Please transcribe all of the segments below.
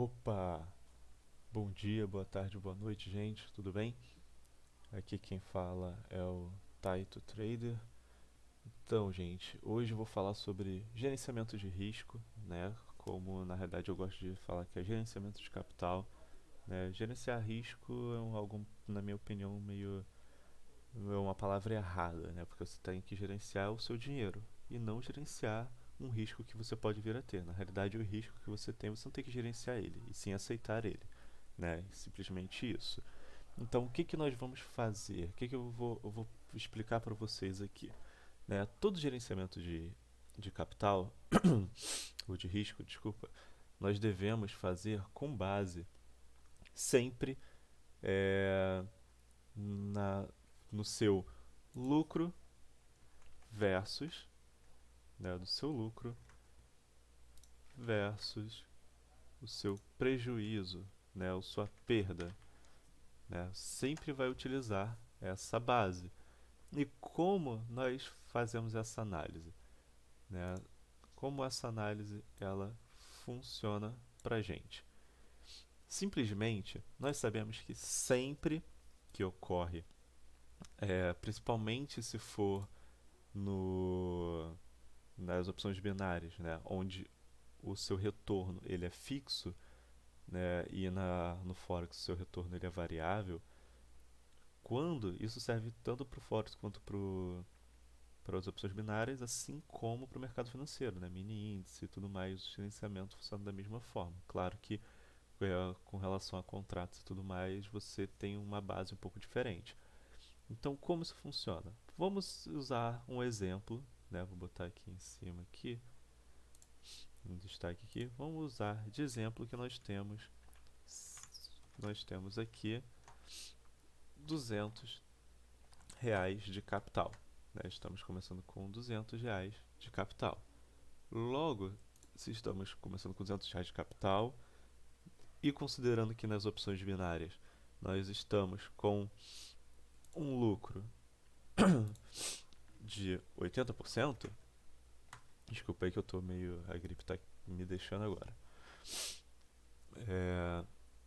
Opa! Bom dia, boa tarde, boa noite, gente, tudo bem? Aqui quem fala é o Taito Trader. Então, gente, hoje eu vou falar sobre gerenciamento de risco, né? Como na realidade eu gosto de falar que é gerenciamento de capital, né? Gerenciar risco é algo, na minha opinião, meio é uma palavra errada, né? Porque você tem que gerenciar o seu dinheiro e não gerenciar um risco que você pode vir a ter. Na realidade, o risco que você não tem que gerenciar ele, e sim aceitar ele, né? Simplesmente isso. Então, o que que nós vamos fazer? O que que eu vou explicar para vocês aqui, né? Todo gerenciamento de capital, ou de risco, desculpa, nós devemos fazer com base sempre é, na, no seu lucro versus, né, do seu lucro versus o seu prejuízo, né, a sua perda, né? Sempre vai utilizar essa base. E como nós fazemos essa análise, né? Como essa análise ela funciona para gente? Simplesmente, nós sabemos que sempre que ocorre, principalmente se for no, nas opções binárias, né, onde o seu retorno ele é fixo, né, e no Forex o seu retorno ele é variável, quando isso serve tanto para o Forex quanto para as opções binárias, assim como para o mercado financeiro, né, mini índice e tudo mais, o gerenciamento funciona da mesma forma. Claro que com relação a contratos e tudo mais, você tem uma base um pouco diferente. Então, como isso funciona? Vamos usar um exemplo, né? Vou botar aqui em cima aqui, um destaque aqui. Vamos usar de exemplo que nós temos aqui R$ 200 de capital, né? Estamos começando com R$ 200 de capital. Logo, se estamos começando com R$ 200 de capital e considerando que nas opções binárias nós estamos com um lucro de 80%, desculpa aí que eu tô meio, a gripe tá me deixando agora,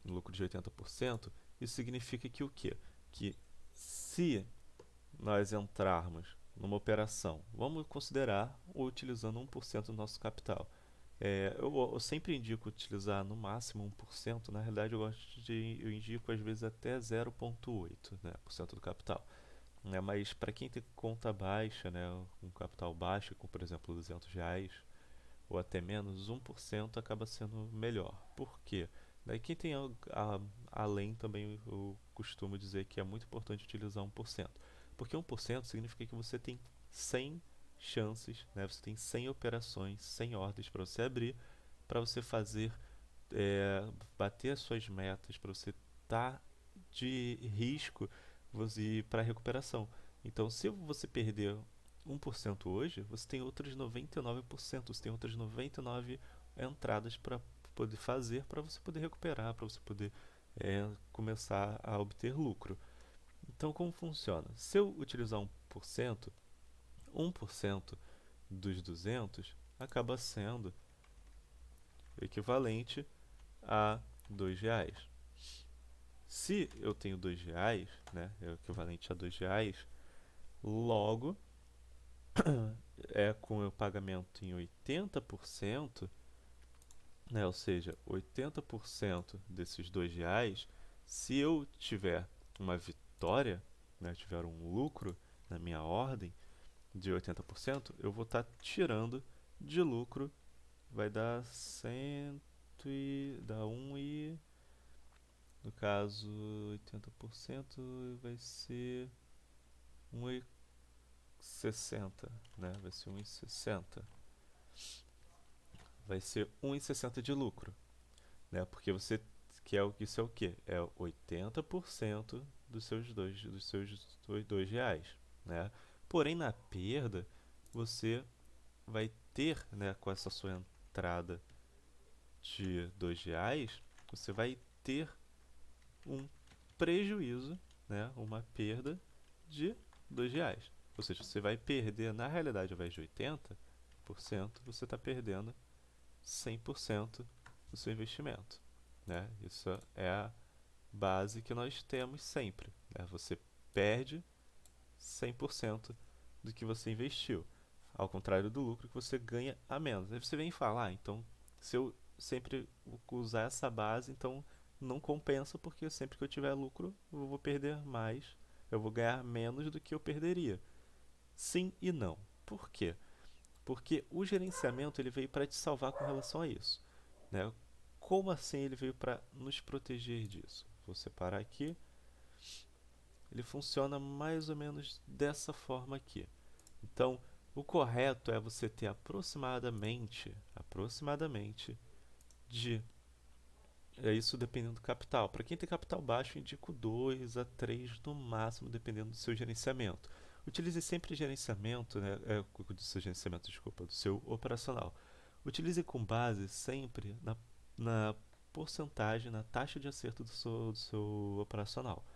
um lucro de 80%, isso significa que o quê? Que se nós entrarmos numa operação, vamos considerar utilizando 1% do nosso capital. Eu sempre indico utilizar no máximo 1%, na realidade eu indico às vezes até 0,8%, né, por cento do capital. Né, mas para quem tem conta baixa, né, um capital baixo, com por exemplo R$ 200 ou até menos, 1% acaba sendo melhor. Por quê? Daí quem tem além também eu costumo dizer que é muito importante utilizar 1%. Porque 1% significa que você tem 100 chances, né? Você tem 100 operações, 100 ordens para você abrir, para você fazer, bater as suas metas, para você estar de risco para recuperação. Então, se você perder 1% hoje, você tem outros 99%, você tem outras 99 entradas para poder fazer, para você poder recuperar, para você poder começar a obter lucro. Então, como funciona? Se eu utilizar 1% dos 200 acaba sendo equivalente a R$ 2. Se eu tenho R$ 2, né, é o equivalente a R$ 2, logo com o pagamento em 80%, né, ou seja, 80% desses R$ 2, se eu tiver uma vitória, né, tiver um lucro na minha ordem de 80%, eu vou estar tirando de lucro, vai dar 100 dá 1 e no caso 80% vai ser 1,60, né? Vai ser 1,60. Vai ser 1,60 de lucro, né? Porque você quer isso é o quê? É 80% dos seus R$ 2, né? Porém, na perda, você vai ter, né, com essa sua entrada de R$ 2, você vai ter um prejuízo, né, uma perda de R$ 2. Ou seja, você vai perder, na realidade, ao invés de 80%, você está perdendo 100% do seu investimento. né? Isso é a base que nós temos sempre, né? Você perde 100% do que você investiu, ao contrário do lucro que você ganha a menos. Aí você vem falar, então, se eu sempre usar essa base, então não compensa, porque sempre que eu tiver lucro, eu vou perder mais, eu vou ganhar menos do que eu perderia. Sim e não. Por quê? Porque o gerenciamento ele veio para te salvar com relação a isso, né? Como assim ele veio para nos proteger disso? Vou separar aqui. Ele funciona mais ou menos dessa forma aqui. Então, o correto é você ter aproximadamente de isso dependendo do capital. Para quem tem capital baixo, eu indico 2 a 3 no máximo, dependendo do seu gerenciamento. Utilize sempre gerenciamento, né, do seu gerenciamento, desculpa, do seu operacional. Utilize com base sempre na porcentagem, na taxa de acerto do seu operacional.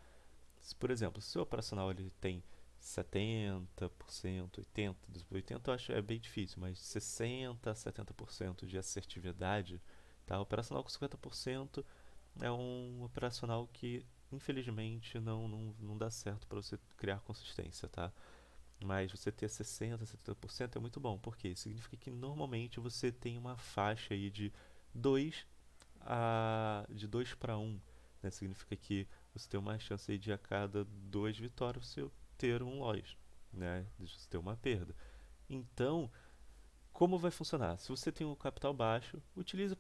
Se, por exemplo, se o seu operacional ele tem 70%, 80%, 80% eu acho é bem difícil, mas 60% a 70% de assertividade, tá? O operacional com 50% é um operacional que, infelizmente, não dá certo para você criar consistência, tá? Mas você ter 60%, 70% é muito bom, porque significa que normalmente você tem uma faixa aí de 2 para 1, né? Significa que você tem uma chance aí de a cada 2 vitórias você ter um loss, né? De você ter uma perda. Então, como vai funcionar? Se você tem um capital baixo,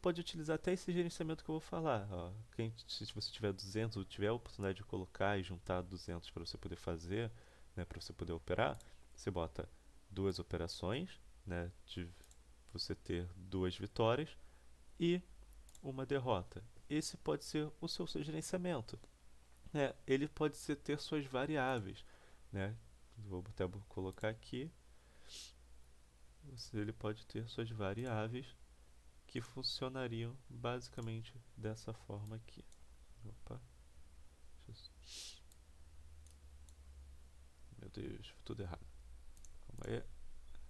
pode utilizar até esse gerenciamento que eu vou falar. Ó. Se você tiver 200 ou tiver a oportunidade de colocar e juntar 200 para você poder fazer, né, para você poder operar, você bota duas operações, né, de você ter 2 vitórias e uma derrota. Esse pode ser o seu gerenciamento, né? Ele pode ter suas variáveis, né? Vou até colocar aqui. Ele pode ter suas variáveis que funcionariam basicamente dessa forma aqui. Opa. Meu Deus, tudo errado. Calma aí.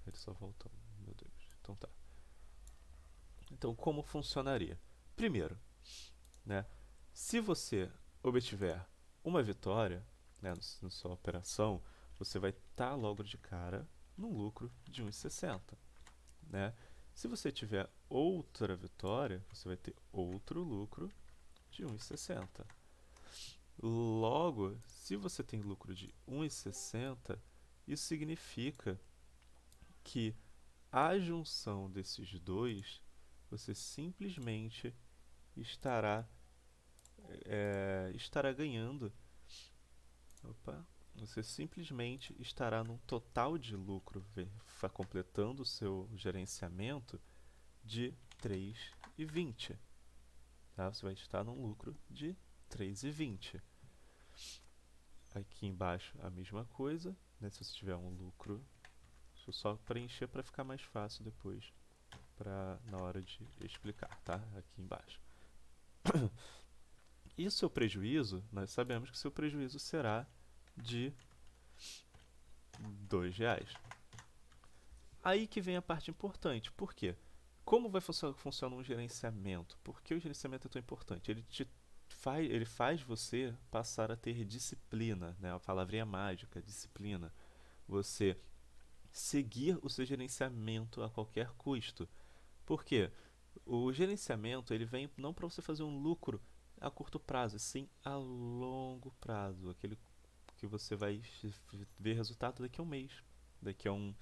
Ele só voltou. Meu Deus. Então tá. Então, como funcionaria? Primeiro, né? Se você obtiver uma vitória, né, na sua operação, você vai estar logo de cara num lucro de 1,60, né? Se você tiver outra vitória, você vai ter outro lucro de 1,60. Logo, se você tem lucro de 1,60, isso significa que a junção desses dois, você simplesmente estará ganhando. Opa, você simplesmente estará num total de lucro, completando o seu gerenciamento, de 3,20. Tá? Você vai estar num lucro de 3,20. Aqui embaixo a mesma coisa, né? Se você tiver um lucro, deixa eu só preencher para ficar mais fácil depois na hora de explicar, tá? Aqui embaixo. E o seu prejuízo, nós sabemos que o seu prejuízo será de R$2. Aí que vem a parte importante. Por quê? Como vai funcionar um gerenciamento? Por que o gerenciamento é tão importante? Ele faz você passar a ter disciplina, né? A palavrinha mágica, disciplina. Você seguir o seu gerenciamento a qualquer custo. Por quê? O gerenciamento ele vem não para você fazer um lucro a curto prazo, sim a longo prazo, aquele que você vai ver resultado daqui a um mês, daqui a um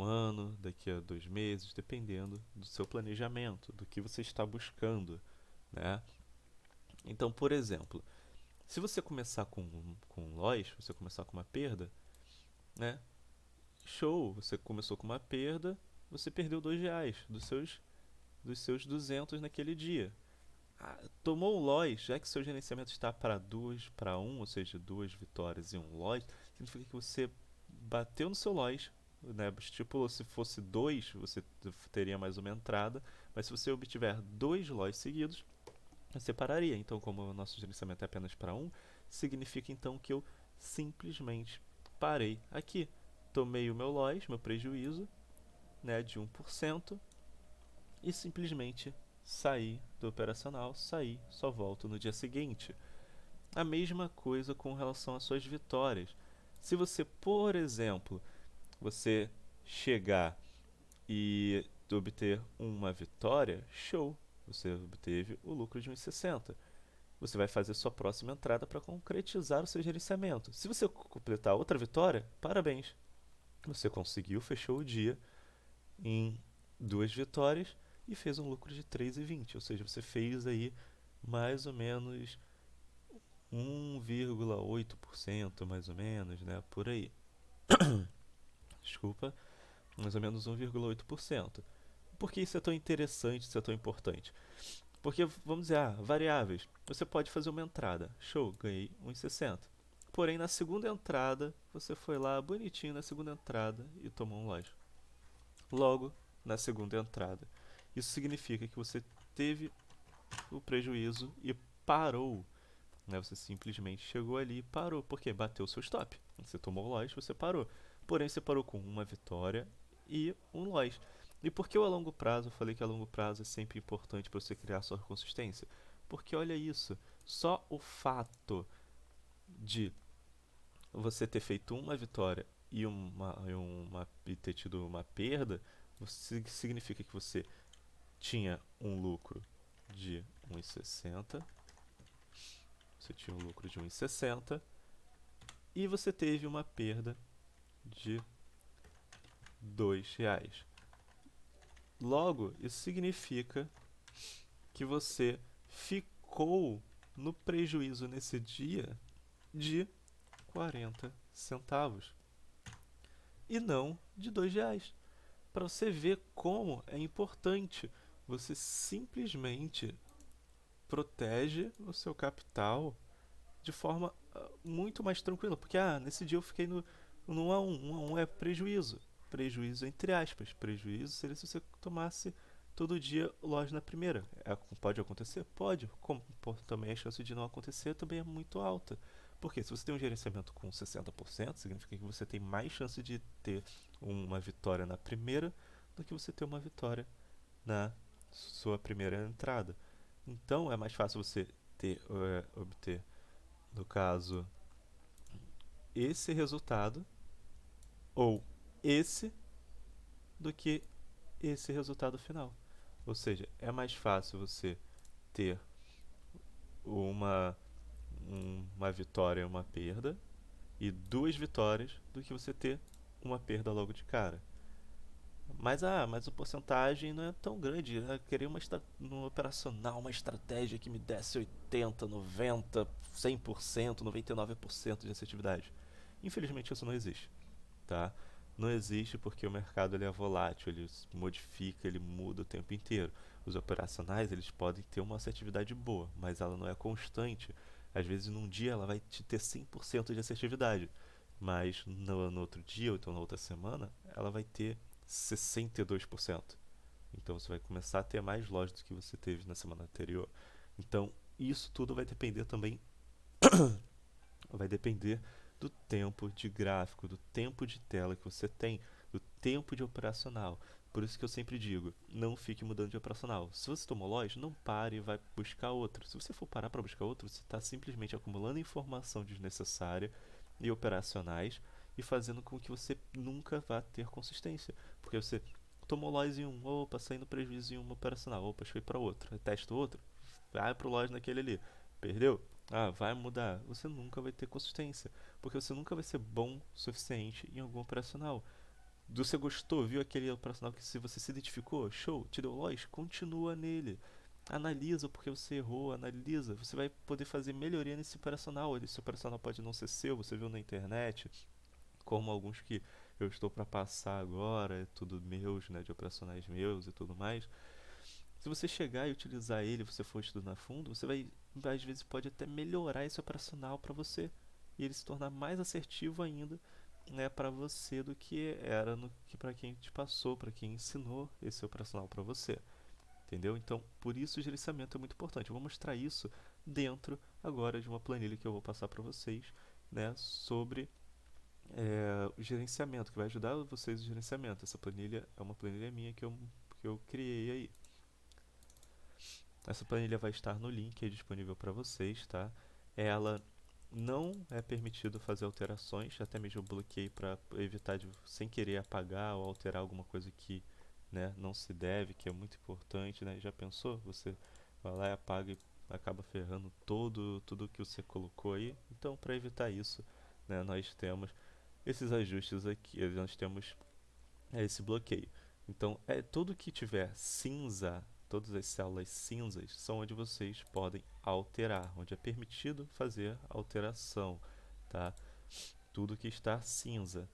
ano, daqui a 2 meses, dependendo do seu planejamento, do que você está buscando, né? Então, por exemplo, se você começar com um loss, você começar com uma perda, né? Show, você começou com uma perda, você perdeu R$2 dos seus 200 naquele dia. Tomou um loss, já que seu gerenciamento está para 2 para 1, ou seja, 2 vitórias e um loss, significa que você bateu no seu loss, né? Tipo, se fosse 2, você teria mais uma entrada, mas se você obtiver 2 loss seguidos, você pararia. Então, como o nosso gerenciamento é apenas para 1, significa então que eu simplesmente parei aqui. Tomei o meu loss, meu prejuízo, né, de 1%, e simplesmente saí do operacional, saí, só volto no dia seguinte. A mesma coisa com relação às suas vitórias. Se você, por exemplo, você chegar e obter uma vitória, show, você obteve o lucro de 1,60. Você vai fazer sua próxima entrada para concretizar o seu gerenciamento. Se você completar outra vitória, parabéns. Você conseguiu, fechou o dia em 2 vitórias e fez um lucro de 3,20. Ou seja, você fez aí mais ou menos 1,8% mais ou menos, né? Por aí. Desculpa, mais ou menos 1,8%. Por que isso é tão interessante, isso é tão importante? Porque, vamos dizer, variáveis. Você pode fazer uma entrada. Show, ganhei 1,60. Porém, na segunda entrada, você foi lá bonitinho na segunda entrada e tomou um loja. Logo, na segunda entrada. Isso significa que você teve o prejuízo e parou. Né? Você simplesmente chegou ali e parou. Porque bateu o seu stop. Você tomou o loja, você parou. Porém, você parou com uma vitória e um loss. E por que a longo prazo? Eu falei que a longo prazo é sempre importante para você criar sua consistência. Porque olha isso, só o fato de você ter feito uma vitória e ter tido uma perda, significa que você tinha um lucro de 1,60, você tinha um lucro de 1,60 e você teve uma perda de R$ 2. Logo, isso significa que você ficou no prejuízo nesse dia de 40 centavos e não de R$ 2. Para você ver como é importante, você simplesmente protege o seu capital de forma muito mais tranquila, porque nesse dia eu fiquei no 1 a 1, 1 a 1 é prejuízo, prejuízo entre aspas, prejuízo seria se você tomasse todo dia loja na primeira. Pode acontecer? Pode. Como também a chance de não acontecer também é muito alta. Porque se você tem um gerenciamento com 60%, significa que você tem mais chance de ter uma vitória na primeira do que você ter uma vitória na sua primeira entrada. Então é mais fácil você obter, no caso, esse resultado ou esse do que esse resultado final. Ou seja, é mais fácil você ter uma, uma vitória e uma perda e 2 vitórias do que você ter uma perda logo de cara. Mas a porcentagem não é tão grande. Eu queria no operacional uma estratégia que me desse 80, 90, 100%, 99% de assertividade. Infelizmente isso não existe, tá? Não existe porque o mercado ele é volátil, ele se modifica, ele muda o tempo inteiro. Os operacionais eles podem ter uma assertividade boa, mas ela não é constante. Às vezes num dia ela vai te ter 100% de assertividade, mas no outro dia ou então na outra semana ela vai ter 62%. Então você vai começar a ter mais lojas do que você teve na semana anterior. Então isso tudo vai depender também, vai depender do tempo de gráfico, do tempo de tela que você tem, do tempo de operacional. Por isso que eu sempre digo, não fique mudando de operacional. Se você tomou loja, não pare e vai buscar outro. Se você for parar para buscar outro, você está simplesmente acumulando informação desnecessária e operacionais e fazendo com que você nunca vá ter consistência. Porque você tomou loja em um, opa, saindo prejuízo em uma operacional, opa, foi para outro, testa outro, vai para o loja naquele ali, perdeu? Vai mudar. Você nunca vai ter consistência, porque você nunca vai ser bom o suficiente em algum operacional. Você gostou, viu aquele operacional que se você se identificou, show, te deu loja, continua nele. Analisa porque você errou, analisa. Você vai poder fazer melhoria nesse operacional. Esse operacional pode não ser seu, você viu na internet, como alguns que eu estou para passar agora, é tudo meus, né, de operacionais meus e tudo mais. Se você chegar e utilizar ele, você for estudar a fundo, você vai, às vezes, pode até melhorar esse operacional para você e ele se tornar mais assertivo ainda, né, para você do que era que para quem te passou, para quem ensinou esse operacional para você. Entendeu? Então, por isso o gerenciamento é muito importante. Eu vou mostrar isso dentro agora de uma planilha que eu vou passar para vocês, né, sobre o gerenciamento, que vai ajudar vocês no gerenciamento. Essa planilha é uma planilha minha que eu criei aí. Essa planilha vai estar no link aí disponível para vocês, tá? Ela não é permitido fazer alterações, até mesmo eu bloqueei para evitar de, sem querer, apagar ou alterar alguma coisa que, né, não se deve, que é muito importante, né? Já pensou? Você vai lá e apaga e acaba ferrando tudo que você colocou aí. Então, para evitar isso, né, nós temos esses ajustes aqui, nós temos esse bloqueio. Então, tudo que tiver cinza, todas as células cinzas, são onde vocês podem alterar, onde é permitido fazer alteração, tá? Tudo que está cinza.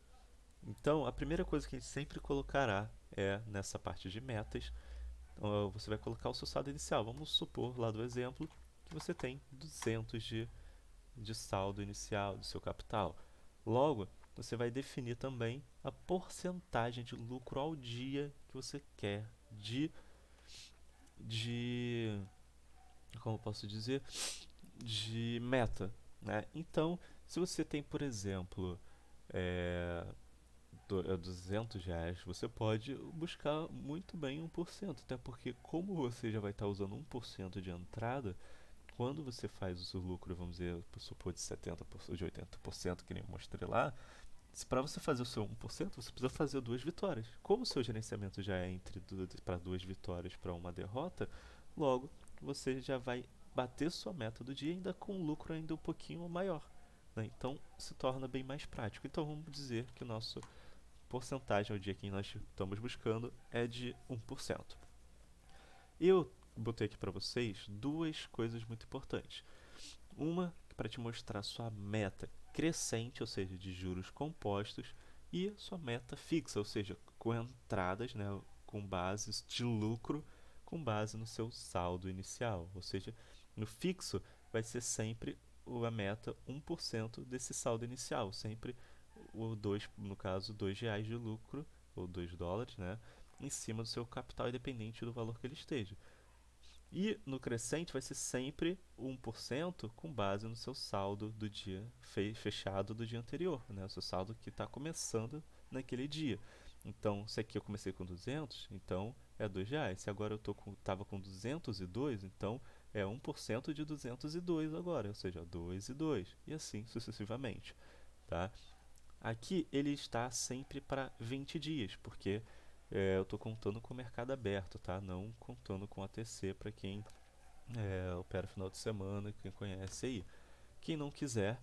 Então, a primeira coisa que a gente sempre colocará é nessa parte de metas, você vai colocar o seu saldo inicial. Vamos supor, lá do exemplo, que você tem 200 de saldo inicial do seu capital. Logo, você vai definir também a porcentagem de lucro ao dia que você quer de como posso dizer, de meta, né? Então, se você tem, por exemplo, é, R$ 200, você pode buscar muito bem 1%, até porque como você já vai estar usando 1% de entrada, quando você faz o lucro, vamos dizer, supor de 70%, de 80%, que nem eu mostrei lá, para você fazer o seu 1%, você precisa fazer 2 vitórias. Como o seu gerenciamento já é para 2 vitórias para uma derrota, logo você já vai bater sua meta do dia ainda com um lucro ainda um pouquinho maior, né? Então se torna bem mais prático. Então vamos dizer que o nosso porcentagem ao dia que nós estamos buscando é de 1%. Eu botei aqui para vocês duas coisas muito importantes. Uma para te mostrar sua meta crescente, ou seja, de juros compostos, e sua meta fixa, ou seja, com entradas, né, com bases de lucro, com base no seu saldo inicial. Ou seja, no fixo vai ser sempre a meta 1% desse saldo inicial, sempre o 2, no caso, R$ 2 de lucro, ou US$ 2, né, em cima do seu capital, independente do valor que ele esteja. E no crescente vai ser sempre 1% com base no seu saldo do dia fechado do dia anterior, né? O seu saldo que está começando naquele dia. Então, se aqui eu comecei com 200, então é R$ 2. Se agora eu estava com 202, então é 1% de 202 agora, ou seja, 2 e 2, e assim sucessivamente, tá? Aqui ele está sempre para 20 dias, porque eu estou contando com o mercado aberto, tá? Não contando com ATC para quem opera final de semana, quem conhece aí. Quem não quiser,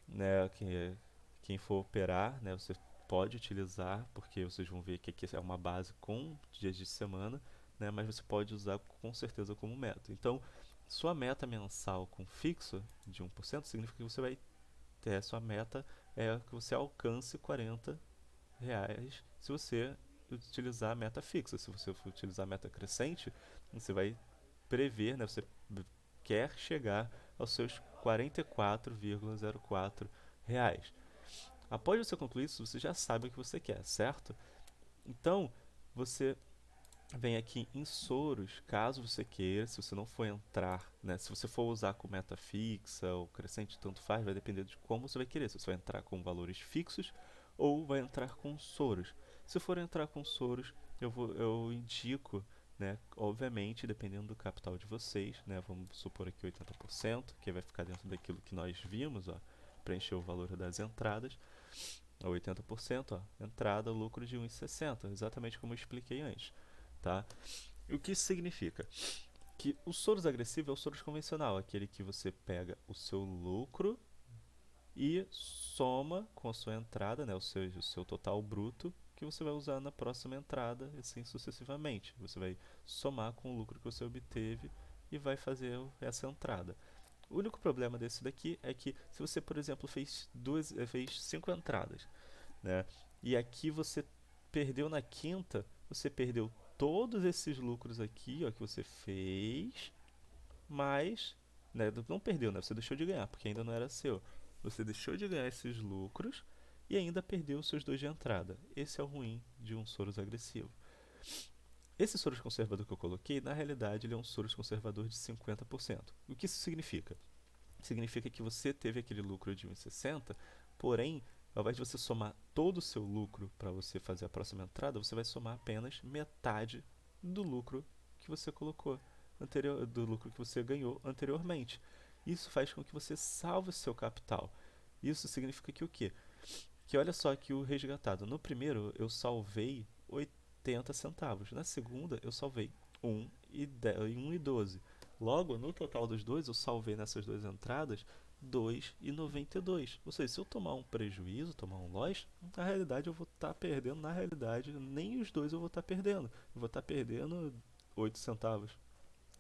né, quem for operar, né, você pode utilizar, porque vocês vão ver que aqui é uma base com dias de semana, né, mas você pode usar com certeza como meta. Então, sua meta mensal com fixo de 1% significa que você vai ter, sua meta é que você alcance R$ 40 se você utilizar a meta fixa. Se você for utilizar a meta crescente, você vai prever, né, você quer chegar aos seus R$ 44,04. Após você concluir isso, você já sabe o que você quer, certo? Então, você vem aqui em Soros, caso você queira, se você não for entrar, né, se você for usar com meta fixa ou crescente, tanto faz, vai depender de como você vai querer, se você vai entrar com valores fixos ou vai entrar com Soros. Se for entrar com Soros, eu indico, né, obviamente, dependendo do capital de vocês, né, vamos supor aqui 80%, que vai ficar dentro daquilo que nós vimos, ó, preencher o valor das entradas, 80%, ó, entrada, lucro de 1,60, exatamente como eu expliquei antes. Tá? E o que isso significa? Que o Soros agressivo é o Soros convencional, aquele que você pega o seu lucro e soma com a sua entrada, né, o seu total bruto, que você vai usar na próxima entrada, e assim sucessivamente. Você vai somar com o lucro que você obteve e vai fazer essa entrada. O único problema desse daqui é que se você, por exemplo, fez 5 entradas, né, e aqui você perdeu na quinta, você perdeu todos esses lucros aqui, ó, que você fez, mas, né, não perdeu, né? Você deixou de ganhar, porque ainda não era seu. Você deixou de ganhar esses lucros e ainda perdeu os seus 2 de entrada. Esse é o ruim de um Soros agressivo. Esse Soros conservador que eu coloquei, na realidade, ele é um Soros conservador de 50%. O que isso significa? Significa que você teve aquele lucro de 1,60, porém, ao invés de você somar todo o seu lucro para você fazer a próxima entrada, você vai somar apenas metade do lucro que você colocou. do lucro que você ganhou anteriormente. Isso faz com que você salve o seu capital. Isso significa que o quê? Que olha só que o resgatado. No primeiro eu salvei 80 centavos. Na segunda eu salvei 1,12. Logo, no total dos dois, eu salvei nessas duas entradas 2,92. Ou seja, se eu tomar um prejuízo, tomar um loss, na realidade eu vou estar perdendo. Na realidade, nem os dois eu vou estar perdendo. Eu vou estar perdendo 8 centavos.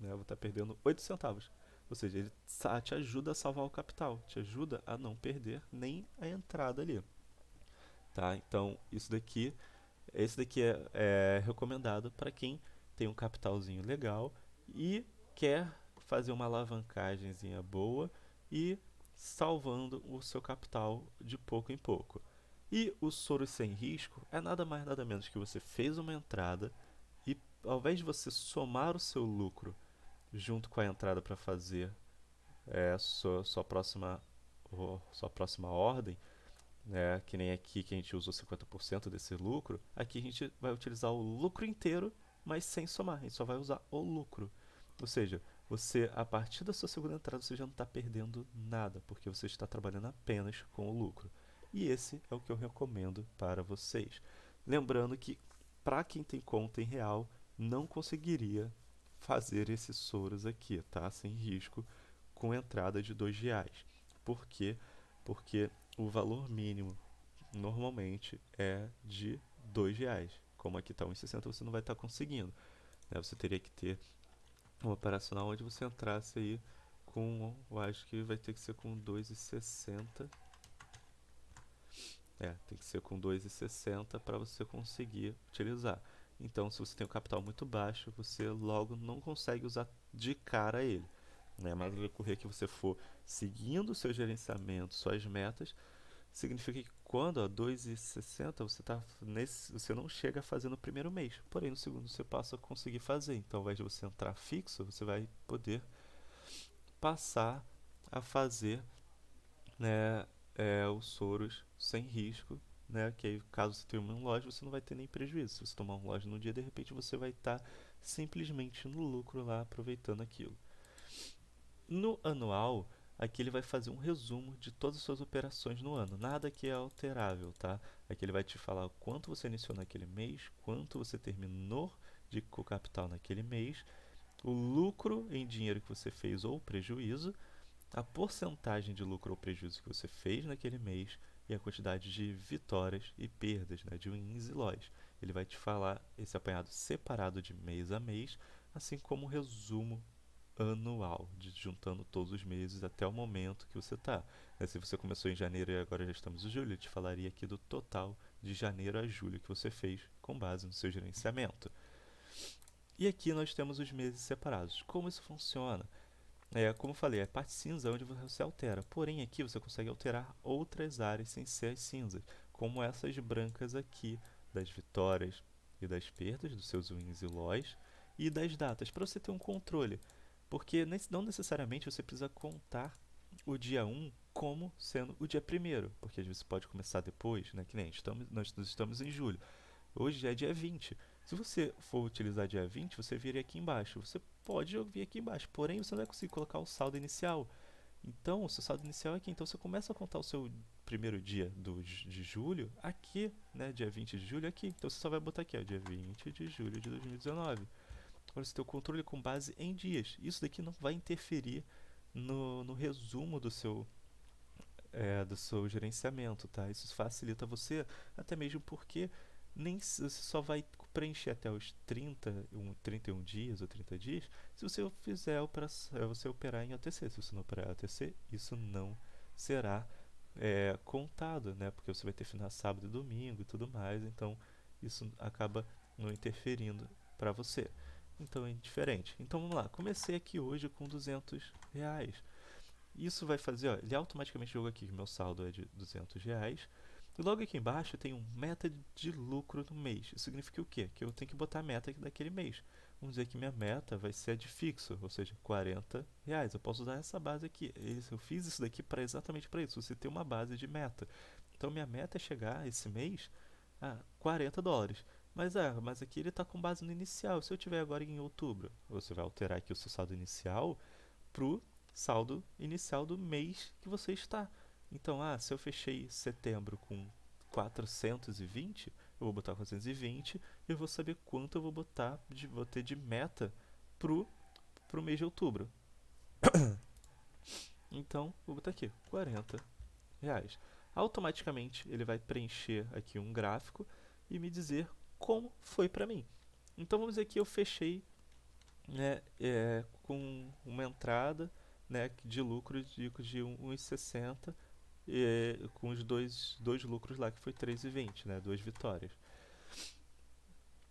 Né? Eu vou estar perdendo 8 centavos. Ou seja, ele te ajuda a salvar o capital, te ajuda a não perder nem a entrada ali. Tá? Então, esse daqui é recomendado para quem tem um capitalzinho legal e quer fazer uma alavancagemzinha boa e salvando o seu capital de pouco em pouco. E o Soro sem risco é nada mais nada menos que você fez uma entrada e ao invés de você somar o seu lucro junto com a entrada para fazer sua próxima ordem, né, que nem aqui que a gente usou 50% desse lucro, aqui a gente vai utilizar o lucro inteiro, mas sem somar, a gente só vai usar o lucro. Ou seja, você, a partir da sua segunda entrada, você já não está perdendo nada, porque você está trabalhando apenas com o lucro. E esse é o que eu recomendo para vocês. Lembrando que, para quem tem conta em real, não conseguiria fazer esses soros aqui, tá? Sem risco, com entrada de R$ 2. Por quê? Porque o valor mínimo normalmente é de R$ 2. Como aqui está 1,60, você não vai estar conseguindo. Né? Você teria que ter um operacional onde você entrasse aí com, eu acho que vai ter que ser com 2,60. Tem que ser com 2,60 para você conseguir utilizar. Então, se você tem um capital muito baixo, você logo não consegue usar de cara ele. Né? Mas no decorrer que você for seguindo o seu gerenciamento, suas metas, significa que quando 2,60 você não chega a fazer no primeiro mês, porém no segundo você passa a conseguir fazer. Então, ao invés de você entrar fixo, você vai poder passar a fazer, né, os soros sem risco, né, que aí caso você tenha um loja você não vai ter nem prejuízo. Se você tomar um loja no dia, de repente você vai estar simplesmente no lucro lá aproveitando aquilo. No anual, aqui ele vai fazer um resumo de todas as suas operações no ano. Nada que é alterável, tá? Aqui ele vai te falar quanto você iniciou naquele mês, quanto você terminou com o capital naquele mês, o lucro em dinheiro que você fez ou prejuízo, a porcentagem de lucro ou prejuízo que você fez naquele mês e a quantidade de vitórias e perdas, né, de wins e loss. Ele vai te falar esse apanhado separado de mês a mês, assim como um resumo anual, juntando todos os meses até o momento que você está. Se você começou em janeiro e agora já estamos em julho, eu te falaria aqui do total de janeiro a julho que você fez com base no seu gerenciamento. E aqui nós temos os meses separados. Como isso funciona? Como eu falei, é a parte cinza onde você altera. Porém, aqui você consegue alterar outras áreas sem ser as cinzas, como essas brancas aqui, das vitórias e das perdas, dos seus wins e loss, e das datas, para você ter um controle. Porque não necessariamente você precisa contar o dia 1 como sendo o dia 1º, porque às vezes pode começar depois, né? Que nem nós estamos em julho. Hoje já é dia 20. Se você for utilizar dia 20, você viria aqui embaixo. Você pode vir aqui embaixo, porém você não vai conseguir colocar o saldo inicial. Então, o seu saldo inicial é aqui. Então, você começa a contar o seu primeiro dia de julho aqui, né? Dia 20 de julho aqui. Então, você só vai botar aqui, ó, dia 20 de julho de 2019. Agora você tem o controle com base em dias. Isso daqui não vai interferir no resumo do seu gerenciamento, tá? Isso facilita você, até mesmo porque você só vai preencher até os 31 dias ou 30 dias se você fizer você operar em OTC. Se você não operar em OTC, isso não será contado, né? Porque você vai ter final sábado e domingo e tudo mais, então isso acaba não interferindo para você. Então é diferente. Então vamos lá, comecei aqui hoje com R$ 200. Isso vai fazer, ó, ele automaticamente jogou aqui que meu saldo é de R$ 200. E logo aqui embaixo tem um meta de lucro no mês. Isso significa o quê? Que eu tenho que botar a meta daquele mês. Vamos dizer que minha meta vai ser a de fixo, ou seja, R$ 40. Eu posso usar essa base aqui. Eu fiz isso daqui exatamente para isso, você ter uma base de meta. Então minha meta é chegar esse mês a $40. Mas aqui ele está com base no inicial. Se eu tiver agora em outubro, você vai alterar aqui o seu saldo inicial para o saldo inicial do mês que você está. Então, se eu fechei setembro com 420, eu vou botar 420 e eu vou saber quanto eu vou ter de meta pro mês de outubro. Então, vou botar aqui, R$ 40. Automaticamente, ele vai preencher aqui um gráfico e me dizer como foi para mim. Então, vamos dizer que eu fechei, né, com uma entrada, né, de lucro de 1,60, com os dois lucros lá, que foi 3,20, né, 2 vitórias.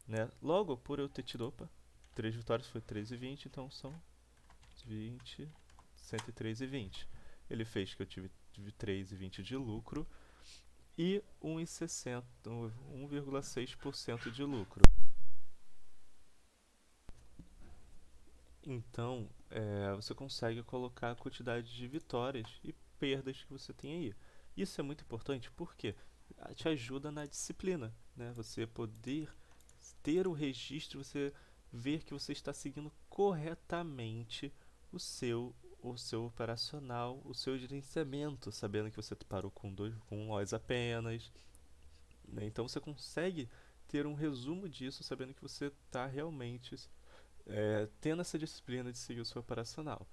Né? Logo, por eu ter tido, 3 vitórias foi 3,20, então são 20, 103,20. Ele fez que eu tive 3,20 de lucro e 1,60, 1,6% de lucro. Então, você consegue colocar a quantidade de vitórias e perdas que você tem aí. Isso é muito importante porque te ajuda na disciplina, né? Você poder ter o registro, você ver que você está seguindo corretamente o seu operacional, o seu gerenciamento, sabendo que você parou com um loss apenas, né? Então você consegue ter um resumo disso, sabendo que você está realmente tendo essa disciplina de seguir o seu operacional.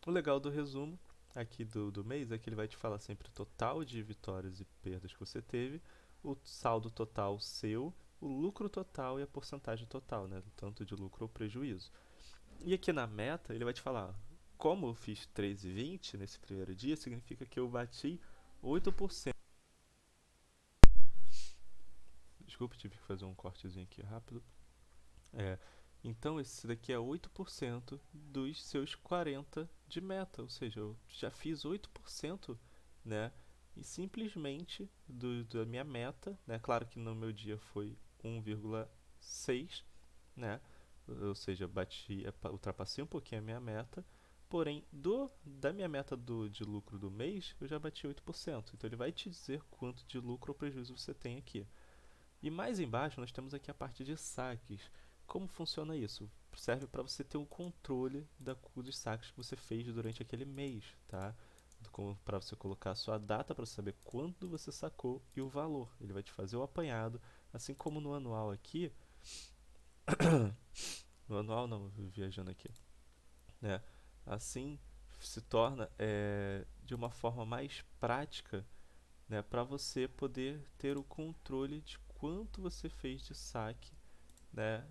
O legal do resumo aqui do mês é que ele vai te falar sempre o total de vitórias e perdas que você teve, o saldo total seu, o lucro total e a porcentagem total, né? Tanto de lucro ou prejuízo. E aqui na meta, ele vai te falar, como eu fiz 3,20 nesse primeiro dia, significa que eu bati 8%. Desculpa, tive que fazer um cortezinho aqui rápido. Então, esse daqui é 8% dos seus 40 de meta, ou seja, eu já fiz 8%, né? E simplesmente da minha meta, né? Claro que no meu dia foi 1,6, né? Ou seja, ultrapassei um pouquinho a minha meta, porém, da minha meta de lucro do mês, eu já bati 8%. Então, ele vai te dizer quanto de lucro ou prejuízo você tem aqui. E mais embaixo nós temos aqui a parte de saques. Como funciona isso? Serve para você ter um controle dos saques que você fez durante aquele mês, tá? Para você colocar a sua data para saber quando você sacou e o valor. Ele vai te fazer o apanhado, assim como no anual aqui. No anual não, viajando aqui, né? Assim se torna de uma forma mais prática, né, para você poder ter o controle de quanto você fez de saque, né,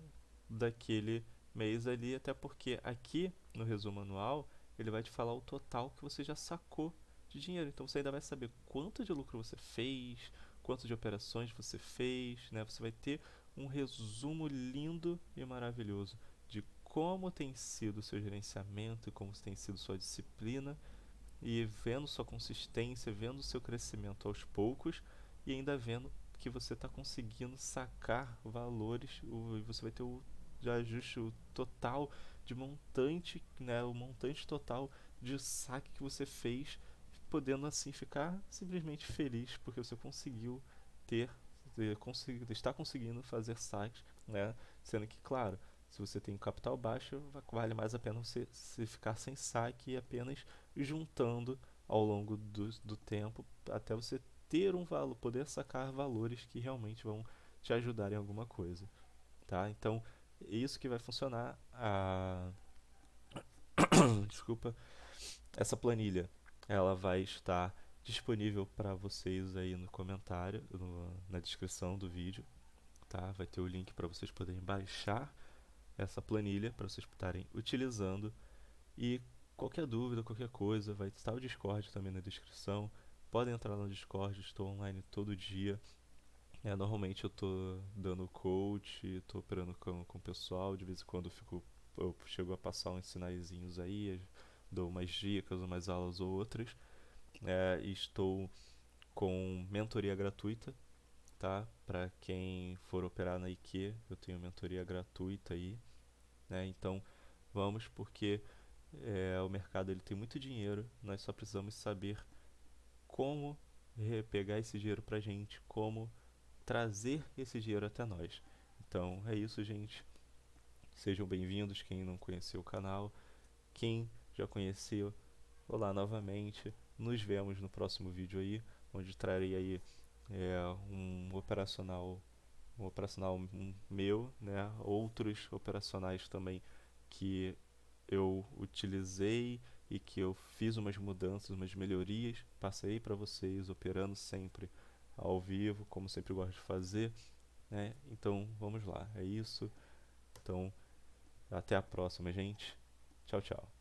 daquele mês ali, até porque aqui no resumo anual ele vai te falar o total que você já sacou de dinheiro, então você ainda vai saber quanto de lucro você fez, quanto de operações você fez, né? Você vai ter um resumo lindo e maravilhoso de como tem sido o seu gerenciamento e como tem sido sua disciplina, e vendo sua consistência, vendo seu crescimento aos poucos e ainda vendo que você está conseguindo sacar valores, e você vai ter o de ajuste o total de montante, né, o montante total de saque que você fez, podendo assim ficar simplesmente feliz porque você conseguiu está conseguindo fazer saques, né, sendo que, claro, se você tem um capital baixo, vale mais a pena você ficar sem saque e apenas juntando ao longo do tempo até você ter um valor, poder sacar valores que realmente vão te ajudar em alguma coisa, tá? Então, é isso que vai funcionar desculpa, essa planilha, ela vai estar disponível para vocês aí no comentário, na descrição do vídeo, tá? Vai ter o link para vocês poderem baixar essa planilha para vocês estarem utilizando. E qualquer dúvida, qualquer coisa, vai estar o Discord também na descrição. Podem entrar no Discord, estou online todo dia. Normalmente eu estou dando coach, estou operando com o pessoal, de vez em quando eu chego a passar uns sinaizinhos aí, dou umas dicas, umas aulas ou outras. Estou com mentoria gratuita, tá? Para quem for operar na IQ, eu tenho mentoria gratuita aí, né? Então vamos, porque o mercado ele tem muito dinheiro, nós só precisamos saber como pegar esse dinheiro para a gente, como trazer esse dinheiro até nós. Então é isso, gente. Sejam bem-vindos quem não conheceu o canal. Quem já conheceu, olá novamente. Nos vemos no próximo vídeo aí, onde trarei aí um operacional meu, né? Outros operacionais também que eu utilizei e que eu fiz umas mudanças, umas melhorias, passei para vocês, operando sempre ao vivo, como sempre gosto de fazer, né? Então vamos lá, é isso. Então até a próxima, gente. Tchau, tchau.